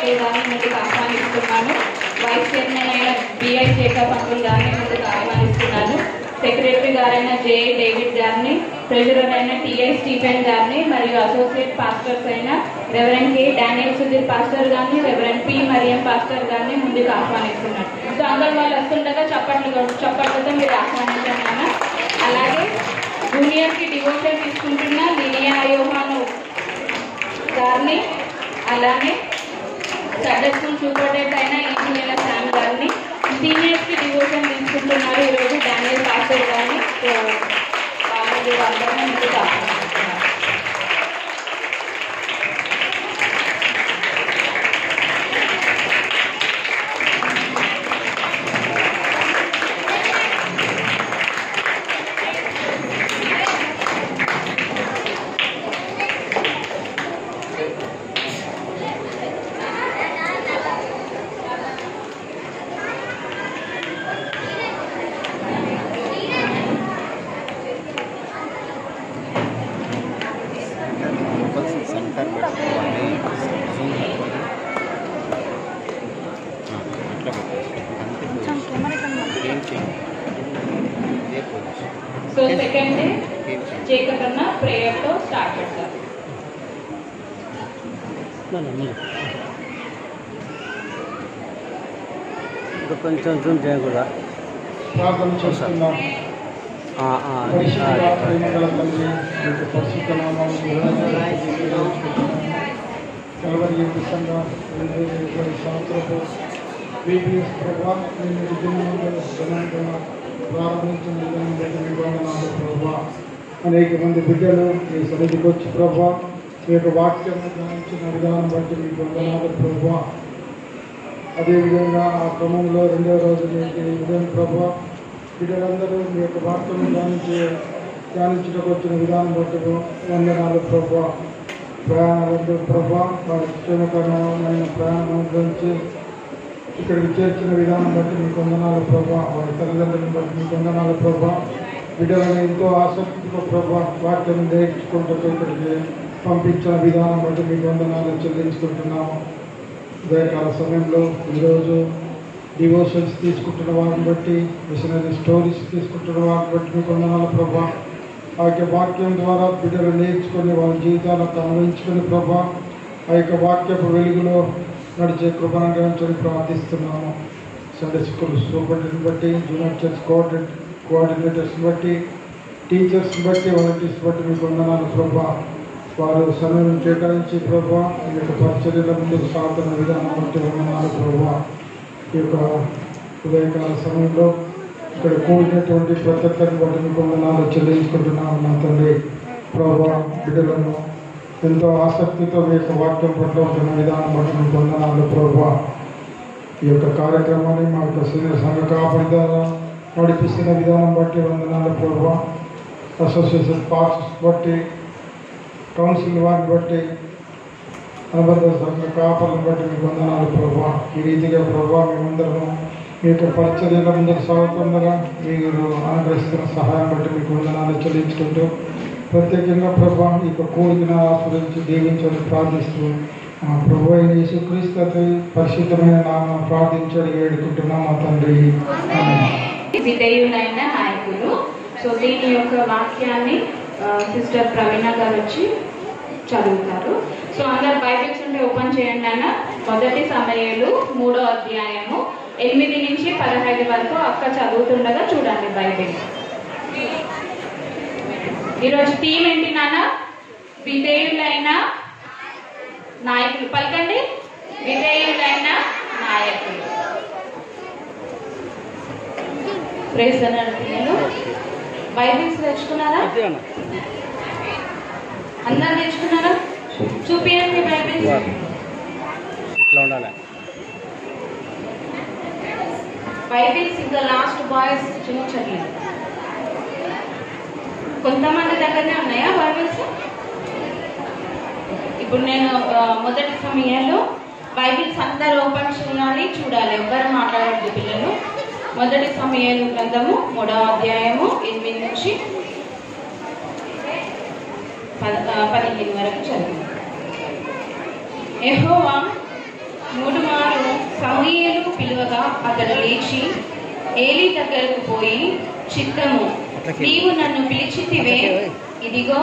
Uncle గారిని ముందుకు ఆహ్వానిస్తున్నాను. వైస్ చైర్మన్ అయిన బిఐ జేకబ్ అంకుల్ గారిని ముందుకు ఆహ్వానిస్తున్నాను. సెక్రటరీ గారైన జే డేవిడ్ గారిని, ట్రెజరర్ అయిన టిఐ స్టీఫెన్ గారిని మరియు అసోసియేట్ పాస్టర్స్ అయిన రెవరెండ్ కే డానియల్ సుధీర్ పాస్టర్ గారిని, రెవరెండ్ పి మరియం పాస్టర్ గారిని ముందుకు ఆహ్వానిస్తున్నాను. సో అంకుల్ వాళ్ళు వస్తుండగా చప్పట్లతో మీరు ఆహ్వానించాను. అలాగే జూనియర్ కి డివోషన్ తీసుకుంటున్న లినియా యోహాను గారిని, అలానే సండే స్కూల్ సూపరింటెండెంట్ అయిన ఇంజనీర్ శామ్ గారిని, సీనియర్స్ కి డివోషన్ తీసుకుంటున్నారు ఈరోజు డానియల్ పాస్టర్ గారిని. వాళ్ళందరినీ ముందుకు ఆహ్వానిస్తున్నారు. సో సెకండ్ డే జేకబ్ అన్న ప్రేయర్తో స్టార్ట్ చేస్తారు. కొంచెం జూమ్ చేయకూడదా? ప్రార్థన చేస్తున్నాం. ప్రేమగల తండ్రి, మీకు పరిశుద్ధ నామమున కలవరి సంఘ సంవత్సరపు బీబీఎస్ ప్రభావ నేను విద్యను ప్రారంభించిన విధానం బట్టి మీకు వందనాలు ప్రభావ. అనేక మంది బిడ్డలు మీ సన్నిధికి వచ్చి ప్రభావ మీ యొక్క వాక్యము ధ్యానించిన విధానం బట్టి మీకు వందనాలు ప్రభావ. అదేవిధంగా ఆ క్రమంలో రెండవ రోజు మీకు ఉదయం ప్రభావ బిడ్డలందరూ మీ యొక్క వాక్యము ధ్యానించడానికి వచ్చిన విధానం బట్టి వందనాలు ప్రభావ. ప్రయాణాలందరూ ప్రభావ వారి క్షేమకరమైన ప్రయాణం గురించి ఇక్కడికి చేర్చిన విధానం బట్టి మీకు వందనాలు ప్రభావ. వారి తల్లిదండ్రులను బట్టి మీకు వందనాలు ప్రభావ. బిడ్డలను ఎంతో ఆసక్తితో ప్రభావ వాక్యం నేర్చుకుంటూ ఇక్కడికి పంపించిన విధానం బట్టి మీకు వందనాలు చెల్లించుకుంటున్నాము. ఉదయకాల సమయంలో ఈరోజు డివోషన్స్ తీసుకుంటున్న వారిని బట్టి, మిషనరీ స్టోరీస్ తీసుకుంటున్న వారిని బట్టి మీకు వందనాలు ప్రభావ. ఆ యొక్క వాక్యం ద్వారా బిడ్డలు నేర్చుకొని వాళ్ళ జీవితాలకు అన్వయించుకుని ప్రభావ ఆ యొక్క వాక్యపు వెలుగులో నడిచే కృపను అనుగ్రహించని ప్రార్థిస్తున్నాము. సండే స్కూల్ సూపరింటెండెంట్ బట్టి, జూనియర్ చర్చ్ కోఆర్డినేటర్స్ బట్టి, టీచర్స్ బట్టి, వాలంటీర్స్ బట్టి మీకు వందనాలు ప్రభా. వారు సమయం కేటాయించి ప్రభా ఈ యొక్క పరిచర్యల ముందుకు సాగుతున్న విధానం బట్టి వందనాలు ప్రభా. ఈ యొక్క ఉదయకాల సమయంలో ఇక్కడ కూడినటువంటి ప్రతి ఒక్కరిని బట్టి మీకు వందనాలు చెల్లించుకుంటున్నాము. నా తండ్రి ప్రభా, బిడ్డలను ఎంతో ఆసక్తితో మీ యొక్క వాక్యం పట్ల ఉంటున్న విధానం బట్టి మీకు వందనాలు ప్రభా. ఈ యొక్క కార్యక్రమాన్ని మా యొక్క సీనియర్ సంఘ కాపాడుదల నడిపిస్తున్న విధానం బట్టి వందనాలు ప్రభా. అసోసియేషన్ పాస్టర్స్ బట్టి, కౌన్సిల్ వారిని బట్టి, అనుబంధ సంఘ కాపాలను బట్టి మీకు వందనాలు ప్రభా. ఈ రీతిగా ప్రభా మేమందరము మీ యొక్క పరిచర్యల ముందుకు సాగుతుండగా మీరు అనుగ్రహిస్తున్న సహాయం బట్టి మీకు వందనాలు చెల్లించుకుంటూ ప్రత్యేకంగా ప్రభా ఈ యొక్క కోరికను ఆస్వాదించి దీవించని ప్రార్థిస్తూ ప్రభు అయిన యేసుక్రీస్తు పరిశుద్ధమైన నామం ప్రార్థించని వేడుకుంటున్నాం మా తండ్రి. విధేయులైన నాయకులు. సో దీని యొక్క వాక్యాన్ని సిస్టర్ ప్రవీణ గారు వచ్చి చదువుతారు. సో అందరు బైబిల్స్ ఉంటే ఓపెన్ చేయండి అన్న. మొదటి సమయాలు 3వ అధ్యాయము 8 నుంచి 15 వరకు అక్క చదువుతుండగా చూడండి బైబిల్. ఈరోజు థీమ్ ఏంటి నాన్న? విధేయులైన నాయకులు. పలకండి, విధేయులైన నాయకులు. ప్రైజ్ అన్నాడు పిల్లలు. బైబిల్స్ తెచ్చుకున్నారా? అందరు తెచ్చుకున్నారా? చూపించండి Bibles. Bibles is the last boys చూపించట్లేదు. కొంతమంది దగ్గరనే ఉన్నాయా బైబిల్స్? ఇప్పుడు నేను మొదటి సమయంలో బైబిల్స్ అందరూ ఓపెన్ చేయాలి, చూడాలి, ఎవ్వరు మాట్లాడద్దు పిల్లలు. మొదటి సమయాలు గ్రంథము 3వ అధ్యాయము 8 నుంచి 15 వరకు చదివి. యెహోవా సమూయేలు పిలువగా అతడు లేచి ఏలీ దగ్గరకు పోయి, చిత్తము, నీవు నన్ను పిలిచితివే, ఇదిగో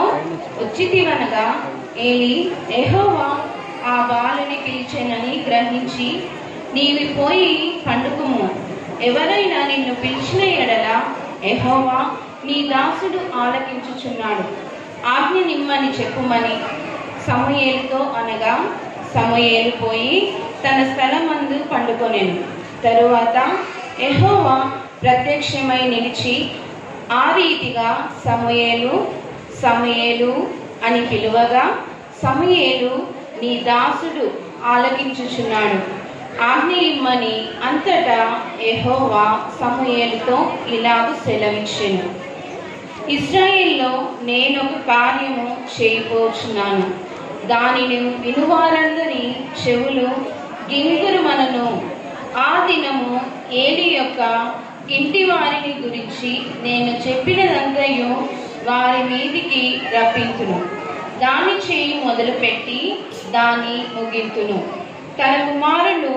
వచ్చితివనగా, ఏలీ యెహోవా ఆ బాలుని పిలిచెనని గ్రహించి, నీవు పోయి పండుకుము, ఎవరైనా నిన్ను పిలిచిన ఎడల యెహోవా నీ దాసుడు ఆలకించుచున్నాడు, ఆజ్ఞ నిమ్మని చెప్పుమని సమూయేలుతో అనగా, సమూయేలు పోయి తన స్థలమందు పండుకొనెను. తరువాత యెహోవా ప్రత్యక్షమై నిలిచి ఆ రీతిగా సమూయేలు సమూయేలు అని పిలువగా, సమూయేలు నీ దాసుడు ఆలకించుచున్నాడు, ఆజ్ఞ ఇమ్మని అంతటా యెహోవా సమూయేలుతో ఇలాగు సెలవిచ్చెను, ఇశ్రాయేల్లో నేనొక కార్యము చేయబోచున్నాను, దానిని వినువారందరి చెవులు గింగురుమనను. ఆ దినము ఏలీ యొక్క ఇంటి వారిని గురించి నేను చెప్పినదంతయు వారి మీదికి రప్పింతును, దాని చేయి మొదలుపెట్టి దాన్ని ముగింతును. తన కుమారులు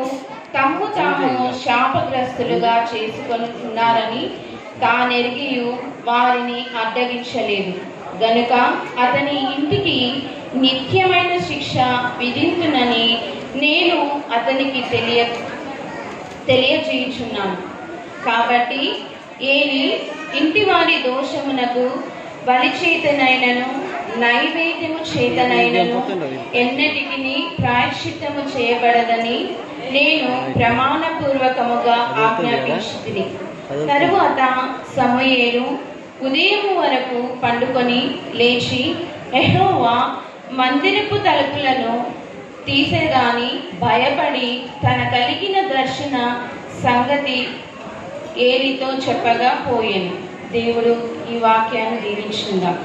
తమ్ము తాము శాపగ్రస్తులుగా చేసుకొనుచున్నారని తానెరిగియు వారిని అడ్డగించలేదు గనుక అతని ఇంటికి నిత్యమైన శిక్ష విధించునని నేను అతనికి తెలియజేయుచున్నాను. కాబట్టి ఏలీ ఇంటి వారి దోషమునకు బలి చేతనైనను నైవేద్యము చేతనైనను ఎన్నటికి ప్రాయశ్చిత్తము చేయబడదని నేను ప్రమాణపూర్వకముగా ఆజ్ఞాపించితిని. తరువాత సమూయేలు ఉదయం వరకు పండుకొని లేచి, యెహోవా మందిరపు తలుపులను తీసేదాని భయపడి తన కలిగిన దర్శన సంగతి ఏలీతో చెప్పగా పోయెను. దేవుడు ఈ వాక్యాన్ని దీవించుకుందాం.